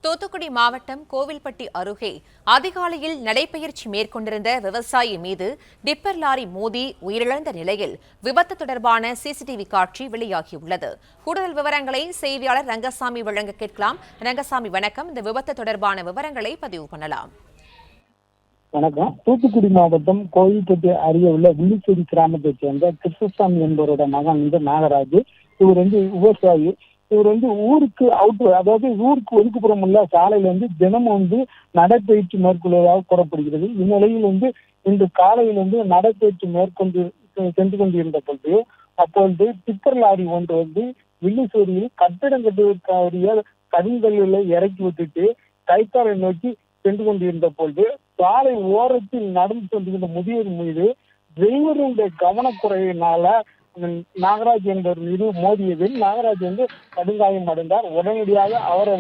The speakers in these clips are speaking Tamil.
தூத்துக்குடி மாவட்டம் கோவில்பட்டி அருகே அதிகாலையில் நடைபயிற்சி மேற்கொண்டிருந்த விவசாயி மீது டிப்பர் லாரி மோதி உயிரிழந்த நிலையில் விபத்து தொடர்பான சிசிடிவி காட்சி வெளியாகியுள்ளது. கூடுதல் விவரங்களை செய்தியாளர் ரங்கசாமி வழங்க கேட்கலாம். ரங்கசாமி வணக்கம். இந்த விபத்து தொடர்பான விவரங்களை பதிவு பண்ணலாம். வணக்கம். தூத்துக்குடி மாவட்டம் கோவில்பட்டி அருகே உள்ள வில்லிச்சேரி கிராமத்தைச் சேர்ந்த கிருஷ்ணசாமி என்பவரோட மகன் நாகராஜ். இவர் விவசாயி. இவர் ஊருக்கு அதாவது ஊருக்கு ஒதுக்குப்புறம் உள்ள சாலையில தினமும் நடைப்பயிற்சி மேற்கொள்வதாக கூறப்படுகிறது. இந்நிலையில் இன்று காலையில் நடைப்பயிற்சி மேற்கொண்டு சென்று கொண்டிருந்த பொழுது அப்பொழுது டிப்பர் லாரி ஒன்று வில்லிச்சேரியில் கட்டிடம் கட்டுவதற்காக கருங்கல்களை இறக்கி விட்டுட்டு கைத்தாரை நோக்கி சென்று கொண்டிருந்த பொழுது சாலை ஓரத்தில் நடந்து கொண்டிருந்த முதியோர் மீது டிரைவருடைய கவனக்குறையினால நாகராஜ் என்பவர் மீது மோதியதில் நாகராஜ் கடுங்காயம் அடைந்தார். உடனடியாக அவரை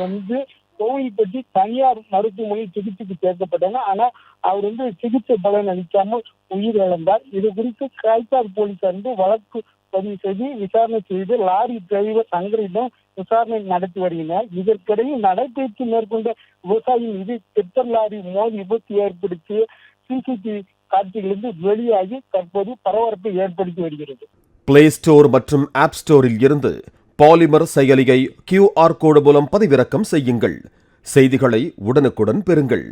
கோவில்பட்டி தனியார் மருத்துவமனையில் சிகிச்சைக்கு சேர்க்கப்பட்டாங்க. ஆனா அவர் சிகிச்சை பலன் அளிக்காமல் உயிரிழந்தார். இது குறித்து காய்த்தார் போலீசார் வழக்கு பதிவு செய்து விசாரணை செய்து லாரி டிரைவர் சங்கரிடம் விசாரணை நடத்தி வருகின்றனர். இதற்கிடையில் நடைபயிற்சி மேற்கொண்ட விவசாயி மீது டிப்பர் லாரி மோதி விபத்து ஏற்படுத்திய சிசிடிவி காட்சிகளிலிருந்து வெளியாகி தற்போது பரபரப்பை ஏற்படுத்தி வருகிறது. பிளே ஸ்டோர் மற்றும் ஆப் ஸ்டோரில் இருந்து பாலிமர் செயலியை QR கோடு மூலம் பதிவிறக்கம் செய்யுங்கள். செய்திகளை உடனுக்குடன் பெறுங்கள்.